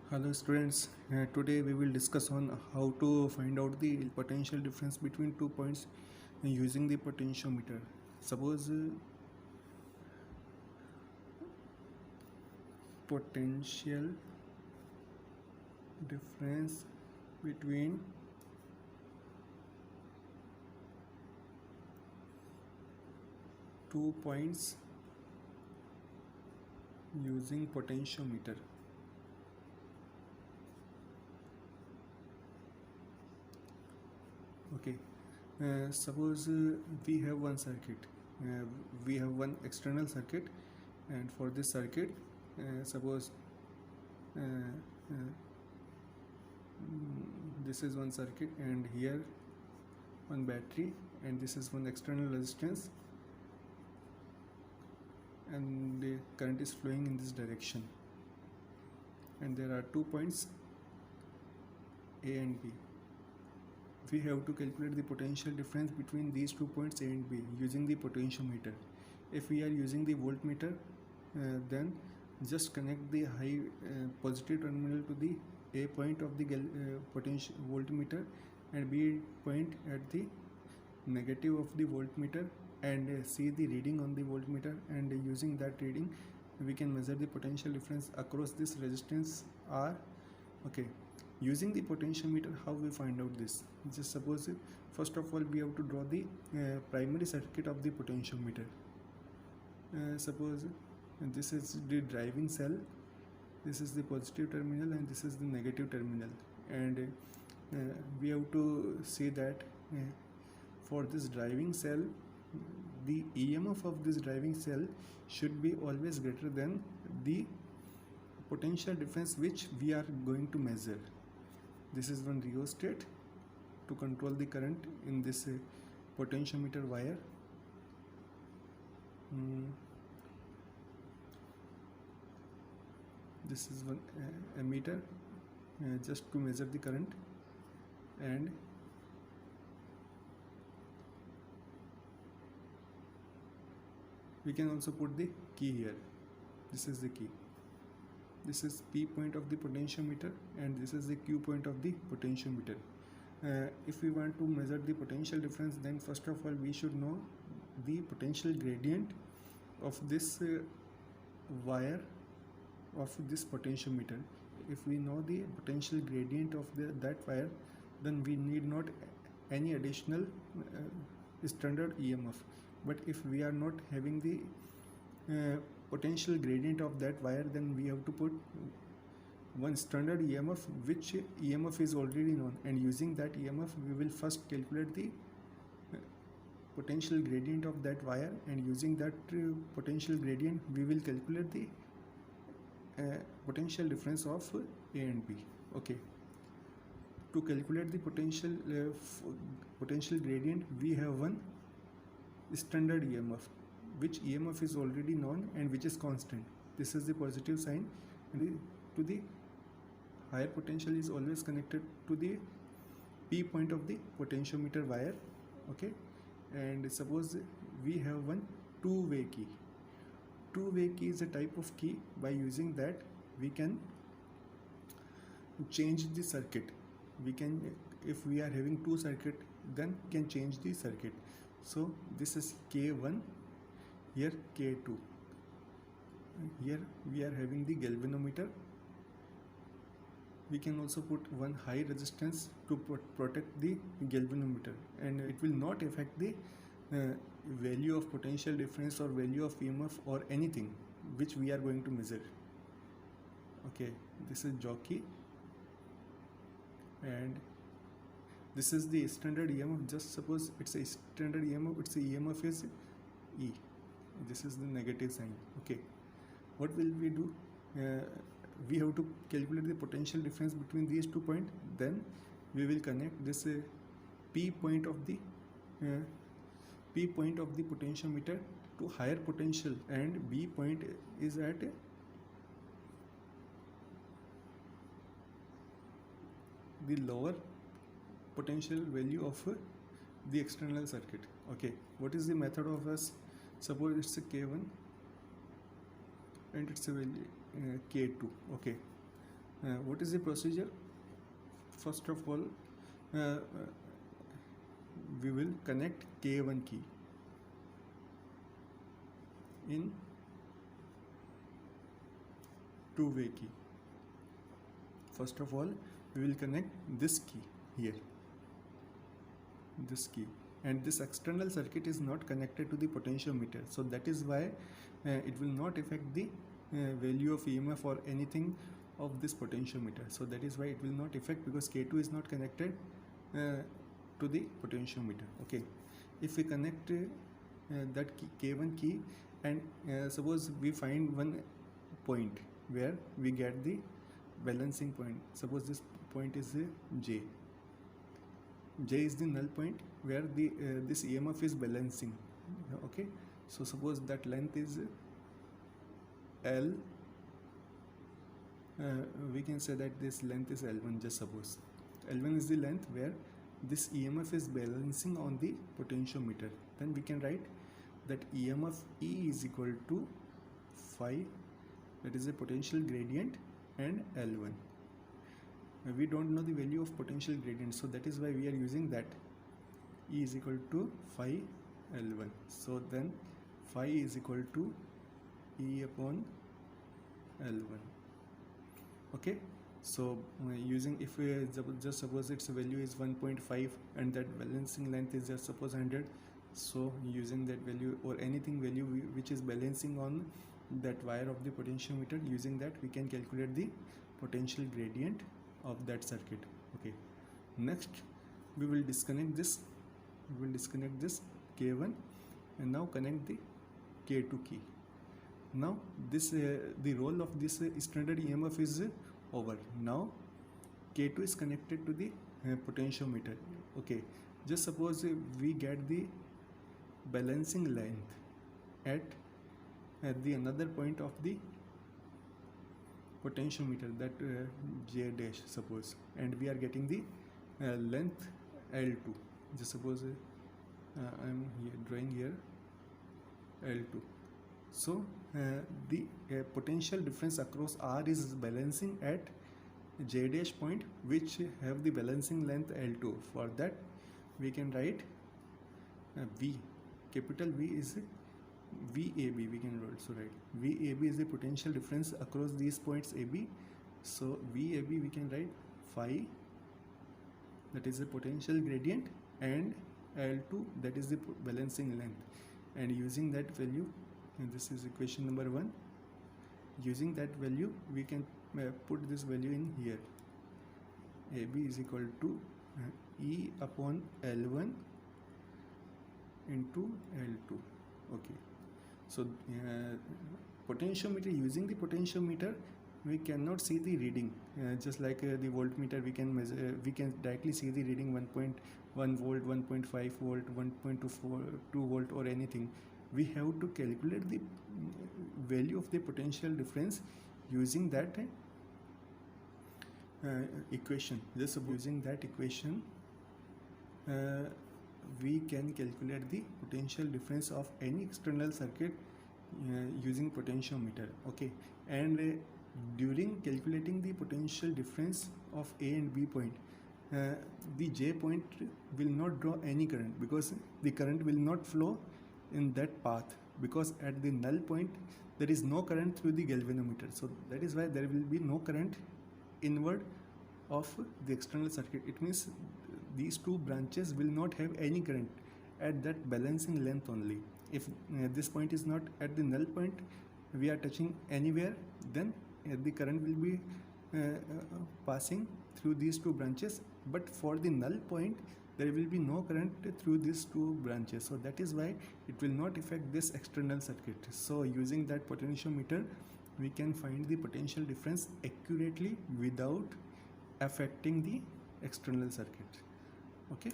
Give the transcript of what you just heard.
Hello students, today we will discuss on how to find out the potential difference between 2 points using the potentiometer. Suppose potential difference between two points using potentiometer. Okay, suppose we have one circuit. We have one external circuit, and for this circuit, suppose uh, uh, this is one circuit, and here one battery, and this is one external resistance, and the current is flowing in this direction, and there are 2 points A and B. We have to calculate the potential difference between these 2 points A and B using the potentiometer. If we are using the voltmeter, then just connect the high positive terminal to the A point of the potential voltmeter and B point at the negative of the voltmeter, and see the reading on the voltmeter, and using that reading we can measure the potential difference across this resistance R. Okay, using the potentiometer, how we find out this? Just suppose first of all we have to draw the primary circuit of the potentiometer. Suppose this is the driving cell, this is the positive terminal, and this is the negative terminal, and we have to see that for this driving cell, the EMF of this driving cell should be always greater than the potential difference which we are going to measure. This is one rheostat to control the current in this potentiometer wire. This is one ammeter just to measure the current, and we can also put the key here. This is the key. This is P point of the potentiometer, and this is the Q point of the potentiometer. If we want to measure the potential difference, then first of all we should know the potential gradient of this wire of this potentiometer. If we know the potential gradient of that wire, then we need not any additional standard EMF. But if we are not having the potential gradient of that wire, then we have to put one standard EMF, which EMF is already known, and using that EMF we will first calculate the potential gradient of that wire, and using that potential gradient we will calculate the potential difference of A and B. Okay, to calculate the potential gradient, we have one standard EMF, which EMF is already known and which is constant. This is the positive sign, and to the higher potential is always connected to the P point of the potentiometer wire. Okay, and suppose we have one two-way key. Two-way key is a type of key. By using that we can change the circuit. We can, if we are having two circuit, then can change the circuit. So this is K1, here K2. Here we are having the galvanometer. We can also put one high resistance to protect the galvanometer, and it will not affect the value of potential difference or value of EMF or anything which we are going to measure. Okay, this is jockey, and this is the standard EMF. Just suppose it's a standard EMF, its EMF is E. This is the negative sign. Okay, what will we do? We have to calculate the potential difference between these 2 points. Then we will connect this P point of the potentiometer to higher potential, and B point is at the lower potential value of the external circuit. Okay, what is the method of us? Suppose it's a K1 and it's a value K2. Okay, What is the procedure? First of all, we will connect K1 key in two-way key. First of all, we will connect this key here, this key, and this external circuit is not connected to the potentiometer, so that is why it will not affect the value of EMF or anything of this potentiometer. So that is why it will not affect, because K2 is not connected to the potentiometer. Okay, if we connect that key, K1 key, and suppose we find one point where we get the balancing point. Suppose this point is J. J is the null point where the this EMF is balancing. Okay, so suppose that length is L. We can say that this length is L1. Just suppose L1 is the length where this EMF is balancing on the potentiometer. Then we can write that EMF E is equal to phi, that is a potential gradient, and L1. We don't know the value of potential gradient, so that is why we are using that. E is equal to phi L1. So then phi is equal to E upon L1. Okay, so using, if we just suppose its value is 1.5 and that balancing length is just suppose 100, so using that value or anything value which is balancing on that wire of the potentiometer, using that we can calculate the potential gradient of that circuit. Okay, next we will disconnect this. We will disconnect this K1 and now connect the K2 key. Now this the role of this standard EMF is over. Now K2 is connected to the potentiometer. Okay, just suppose we get the balancing length at the another point of the potentiometer, that J dash suppose, and we are getting the length L2. Just suppose I am drawing here L2. So the potential difference across R is balancing at J dash point, which have the balancing length L2. For that we can write V, capital V is VAB. We can also write VAB is the potential difference across these points AB. So VAB we can write phi, that is the potential gradient, and L2, that is the balancing length. And using that value, and this is equation number 1, using that value we can put this value in here. AB is equal to E upon L1 into L2. Okay, so potentiometer, using the potentiometer we cannot see the reading, just like the voltmeter we can measure, we can directly see the reading 1.1 volt, 1.5 volt, 1.2 volt or anything. We have to calculate the value of the potential difference using that equation. Just using that equation we can calculate the potential difference of any external circuit using potentiometer. Okay, and during calculating the potential difference of A and B point, the J point will not draw any current, because the current will not flow in that path, because at the null point there is no current through the galvanometer. So that is why there will be no current inward of the external circuit. It means these two branches will not have any current at that balancing length only. If this point is not at the null point, we are touching anywhere, then the current will be passing through these two branches, but for the null point there will be no current through these two branches. So that is why it will not affect this external circuit. So using that potentiometer we can find the potential difference accurately without affecting the external circuit. Okay.